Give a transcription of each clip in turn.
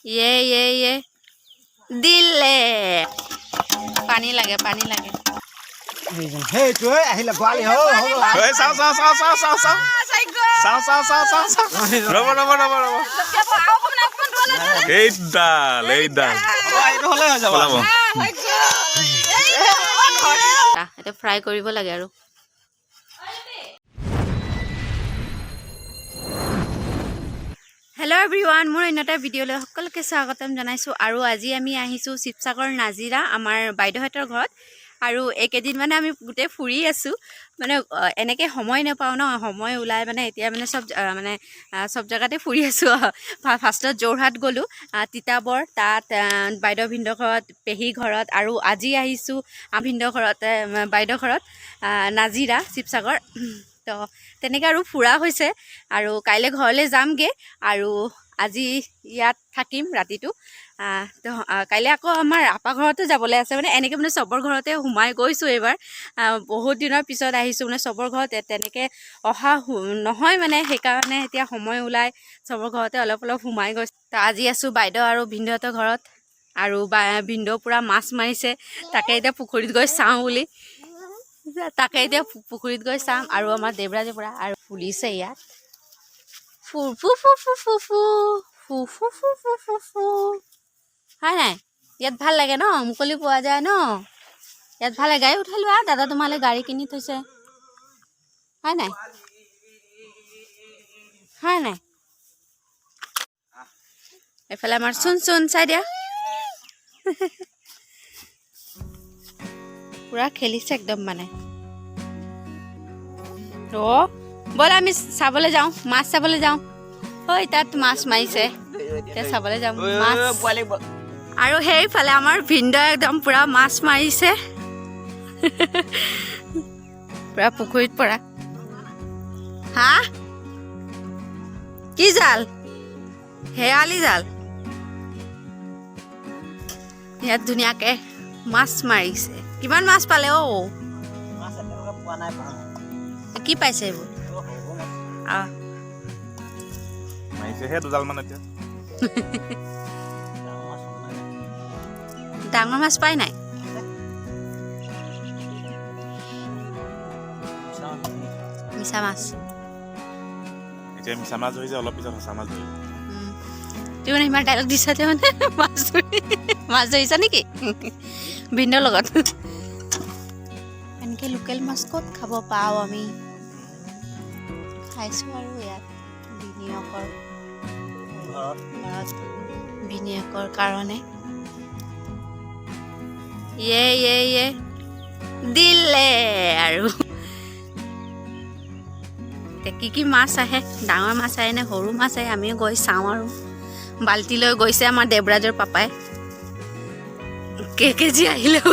ये दिले पानी लगे हे तू আহিলা গোৱালি हो এই চাও ৰব এই ডাল এইটো হলে হৈ যাব এটা ফ্ৰাই কৰিব লাগে আৰু হেল্ল' এভৰিৱান মোৰ অন্যটা ভিডিঅ'লৈ সকলোকে স্বাগতম জনাইছোঁ আৰু আজি আমি আহিছোঁ শিৱসাগৰ নাজিৰা আমাৰ বাইদেউহঁতৰ ঘৰত আৰু একেদিন মানে আমি গোটেই ফুৰি আছোঁ মানে এনেকৈ সময় নাপাওঁ ন সময় ওলাই মানে এতিয়া মানে চব জেগাতে ফুৰি আছোঁ ফাৰ্ষ্টত যোৰহাট গ'লোঁ তিতাবৰ তাত বাইদেউ ভিনদেউ ঘৰত পেহী ঘৰত আৰু আজি আহিছোঁ ভিনদেউ ঘৰত বাইদেউ ঘৰত নাজিৰা শিৱসাগৰ তো তেনেকৈ আৰু ফুৰা হৈছে আৰু কাইলৈ ঘৰলৈ যামগৈ আৰু আজি ইয়াত থাকিম ৰাতিটো তো কাইলৈ আকৌ আমাৰ আপা ঘৰতো যাবলৈ আছে মানে এনেকৈ মানে চবৰ ঘৰতে সোমাই গৈছোঁ এইবাৰ বহুত দিনৰ পিছত আহিছোঁ মানে চবৰ ঘৰত তেনেকৈ অহা নহয় মানে সেইকাৰণে এতিয়া সময় ওলাই চবৰ ঘৰতে অলপ সোমাই গৈছোঁ তো আজি আছোঁ বাইদেউ আৰু ভিনদেউহঁতৰ ঘৰত আৰু ভিনদেউ পূৰা মাছ মাৰিছে তাকে এতিয়া পুখুৰীত গৈ চাওঁ বুলি পুখুৰীত গৈ চাম আৰু আমাৰ দেৱৰাজে পৰা আৰু ফুলিছে ইয়াত হয় নাই ইয়াত ভাল লাগে ন মুকলি পোৱা যায় ন ইয়াত ভাল লাগে গাড়ী উঠাই লোৱা দাদা তোমালৈ গাড়ী কিনি থৈছে হয় নাই এইফালে আমাৰ চোন চাই দিয়া পুৰা খেলিছে একদম মানে অ' ব'ল আমি চাবলৈ যাওঁ মাছ চাবলৈ যাওঁ ঐ তাত মাছ মাৰিছে এতিয়া চাবলৈ যাম মাছ আৰু সেইফালে আমাৰ ভিনদেউ একদম পুৰা মাছ মাৰিছে পুৰা পুখুৰীত পৰা হা কি জাল শেৱালি জাল ইয়াত ধুনীয়াকৈ মাছ মাৰিছে কিমান মাছ পালে অ' কি পাইছে এইবোৰ ডাঙৰ মাছ পাই নাই মিছা মাছ অলপ পিছত সঁচা মাছ ধৰিব তুমি মানে ইমান ডাইলগ দিছা মানে মাছ ধৰিছা নেকি ভিনদেউৰ লগত এনেকৈ লোকেল মাছ ক'ত খাব পাওঁ আমি খাইছোঁ আৰু ইয়াত বিনিয়োগৰ কাৰণে ইয়ে দিলে আৰু কি মাছ আহে ডাঙৰ মাছ আহে নে সৰু মাছ আহে আমিও গৈ চাওঁ আৰু বাল্টি লৈ গৈছে আমাৰ দেৱৰাজৰ পাপাই কেজি আহিলেও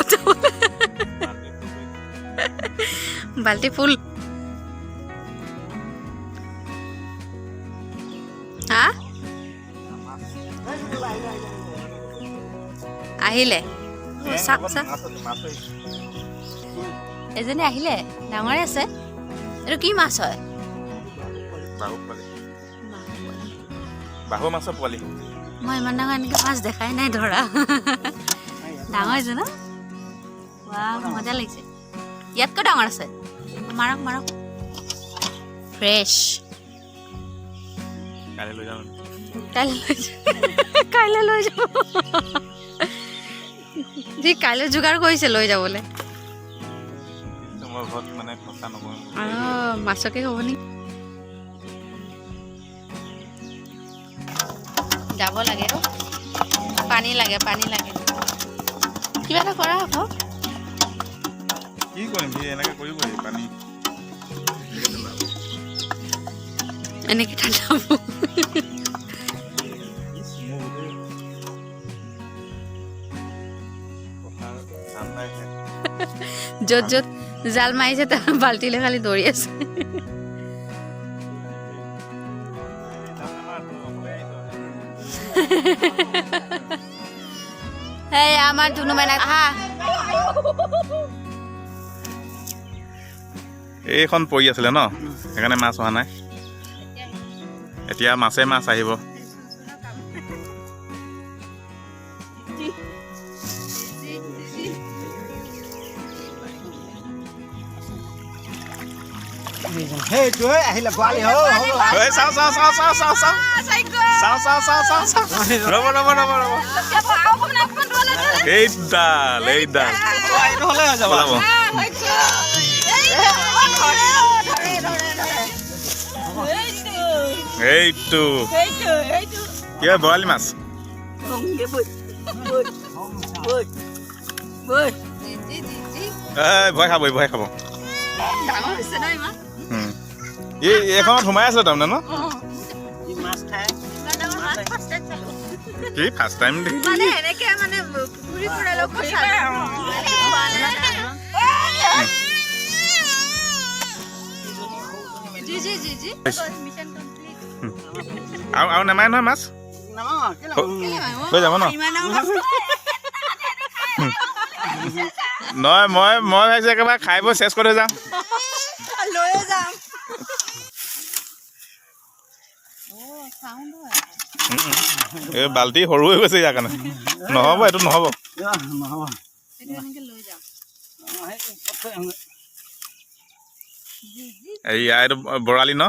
বাল্টি ফুল হা আহিলে এজনী আহিলে ডাঙৰে আছে এইটো কি মাছ হয় বাহু মাছৰ পোৱালি মই ইমান ডাঙৰ এনেকৈ মাছ দেখাই নাই ধৰা ডাঙৰ হৈছে ন মজা লাগিছে ইয়াতকৈ ডাঙৰ আছে মাৰক ফ্ৰেছ কাইলৈ লৈ যাব যি কাইলৈ যোগাৰ কৰিছে লৈ যাবলৈ মাছকে হ'ব নেকি যাব লাগে পানী লাগে কিবা এটা কৰা আকৌ কি কৰিম এনেকৈ কৰিব পানী এনেকৈ ঠাণ্ডা য'ত জাল মাৰিছে তাৰ বাল্টিলৈ খালি দৌৰি আছে এই আমাৰ ধুনু মাইনা আহা এইখন পৰি আছিলে ন সেইকাৰণে মাছ অহা নাই এতিয়া মাছে মাছ আহিব সেইটো আহিলে পোৱালি হৌ ঐ চাওঁ চাওঁ চাওঁ চাওঁ চাওঁ চাওঁ চাওঁ চাওঁ চাওঁ চাওঁ চাওঁ ৰ'ব ৰ'ব ৰ'ব ৰ'ব এইডাল এইডাল এইটো হ'লে হৈ যাব ওলাব এইটো কি হয় বৰালি মাছ ভয় খাব ভয় খাব এইখনত সোমাই আছে তাৰমানে ন মাছ খায় কি ফাৰ্ষ্ট টাইম দেখি আৰু নেমাৰে নহয় মাছ হৈ যাব ন নহয় মই ভাবিছোঁ একেবাৰে খাই বৈ চেছ কৰি যাওঁ এই বাল্টি সৰু হৈ গৈছে ইয়াৰ কাৰণে নহ'ব এইটো নহ'ব এইটো বৰালি ন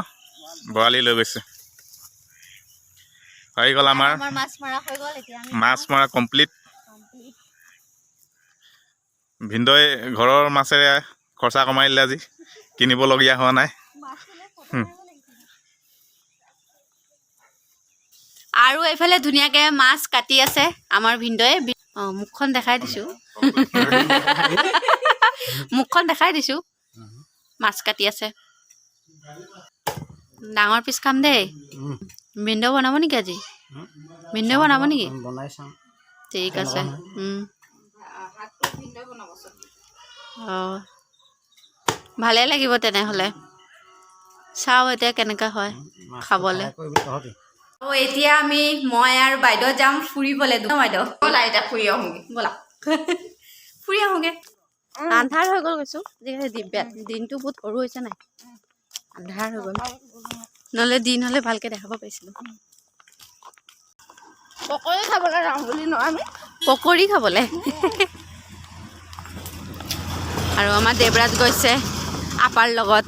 বৰালি লৈ গৈছে হৈ গ'ল আমাৰ মাছ মৰা কমপ্লিট ভিনদৈ ঘৰৰ মাছেৰে খৰচা কমাই দিলে আজি কিনিবলগীয়া হোৱা নাই আৰু এইফালে ধুনীয়াকে মাছ কাটি আছে আমাৰ ভিনদয়ে মুখখন দেখাই দিছো মুখখন দেখাই দিছো মাছ কাটি আছে ডাঙৰ পিচ খাম দেই ভিনদ বনাব নেকি আজি ভিনদ বনাব নেকি ঠিক আছে ভালে লাগিব তেনেহ'লে চাওঁ এতিয়া কেনেকা হয় খাবলৈ এতিয়া মই আৰু বাইদেউ যাম ফুৰিবলৈ বাইদেউ ব'লা এতিয়া ফুৰি আহোঁগে ব'লা ফুৰি আহোঁগে আন্ধাৰ হৈ গ'ল কৈছোঁ দিনটো বহুত সৰু হৈছে নাই আন্ধাৰ হৈ গ'ল নহ'লে দিন হ'লে ভালকৈ দেখাব পাৰিছিলোঁ পকৰি খাবলৈ যাওঁ বুলি ন আমি পকৰি খাবলৈ আৰু আমাৰ দেৱৰাজ গৈছে আপাৰ লগত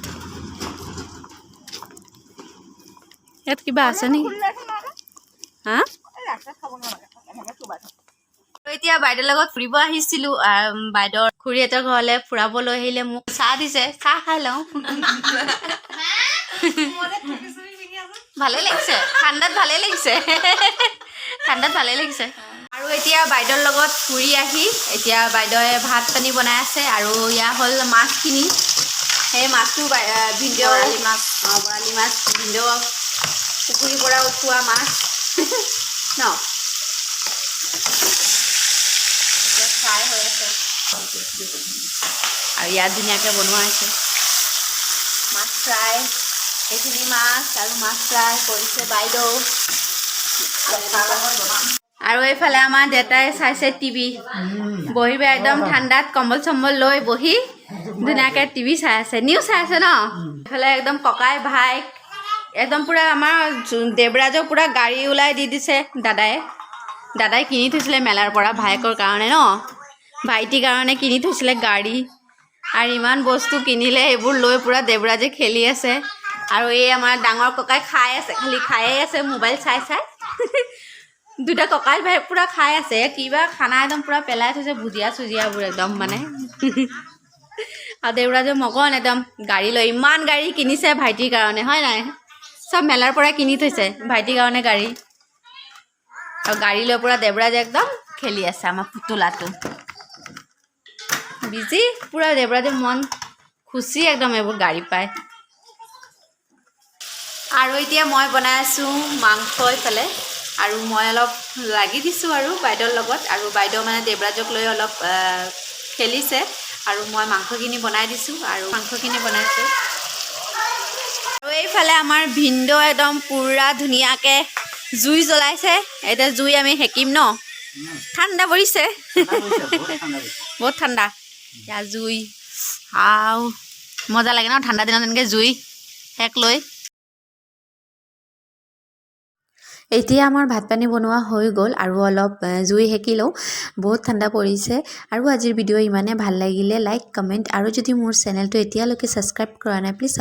ইয়াত কিবা আছে নেকি হা এতিয়া বাইদেউৰ লগত ফুৰিব আহিছিলোঁ বাইদেউৰ খুৰীহঁতৰ ঘৰলৈ ফুৰাব লৈ আহিলে মোক চাহ দিছে চাহ খাই লওঁ ভালে লাগিছে ঠাণ্ডাত ভালে লাগিছে ঠাণ্ডাত ভালে লাগিছে আৰু এতিয়া বাইদেউৰ লগত ফুৰি আহি এতিয়া বাইদেৱে ভাত পানী বনাই আছে আৰু ইয়াৰ হ'ল মাছখিনি সেই মাছটো ভিনদেউ বৰালি মাছ ভিনদেউ পুখুৰীৰ পৰা উঠোৱা মাছ ন ফ্ৰাই হৈ আছে আৰু ইয়াত ধুনীয়াকৈ বনোৱা হৈছে মাছ ফ্ৰাই এইখিনি মাছ আৰু মাছ ফ্ৰাই কৰিছে বাইদেউ আৰু এইফালে আমাৰ দেউতাই চাইছে টিভি বহিব একদম ঠাণ্ডাত কম্বল চম্বল লৈ বহি ধুনীয়াকৈ টিভি চাই আছে নিউজ চাই আছে ন এইফালে একদম ককাই ভাইক একদম পূৰা আমাৰ দেৱৰাজক পূৰা গাড়ী ওলাই দি দিছে দাদাই কিনি থৈছিলে মেলাৰ পৰা ভায়েকৰ কাৰণে ন ভাইটিৰ কাৰণে কিনি থৈছিলে গাড়ী আৰু ইমান বস্তু কিনিলে এইবোৰ লৈ পূৰা দেৱৰাজে খেলি আছে আৰু এই আমাৰ ডাঙৰ ককাই খাই আছে খালি খায়ে আছে মোবাইল চাই দুটা ককাই ভাই পূৰা খাই আছে কিবা খানা একদম পূৰা পেলাই থৈছে ভুজিয়া চুজিয়াবোৰ একদম মানে আৰু দেৱৰাজে মগন একদম গাড়ী লৈ ইমান গাড়ী কিনিছে ভাইটিৰ কাৰণে হয় নাই চব মেলাৰ পৰা কিনি থৈছে ভাইটিৰ কাৰণে গাড়ী আৰু গাড়ী লৈ পূৰা দেৱৰাজে একদম খেলি আছে আমাৰ পুতলাটো বিজি পূৰা দেৱৰাজে মন খুচি একদম এইবোৰ গাড়ী পায় আৰু এতিয়া মই বনাই আছোঁ মাংস এইফালে আৰু মই অলপ লাগি দিছোঁ আৰু বাইদেউৰ লগত আৰু বাইদেউ মানে দেৱৰাজক লৈ অলপ খেলিছে আৰু মই মাংসখিনি বনাই দিছোঁ আৰু মাংসখিনি বনাইছোঁ আৰু এইফালে আমাৰ ভিনদেউ একদম পূৰা ধুনীয়াকৈ জুই জ্বলাইছে এতিয়া জুই আমি সেকিম ন ঠাণ্ডা পৰিছে বহুত ঠাণ্ডা এতিয়া জুই আৰু মজা লাগে ন ঠাণ্ডা দিনত এনেকৈ জুই সেক লৈ এতিয়া আমাৰ ভাত পানী বনোৱা হৈ গ'ল আৰু অলপ জুই সেকি লওঁ বহুত ঠাণ্ডা পৰিছে আৰু আজিৰ ভিডিঅ' ইমানে ভাল লাগিলে লাইক কমেণ্ট আৰু যদি মোৰ চেনেলটো এতিয়ালৈকে ছাবস্ক্ৰাইব কৰা নাই প্লিজ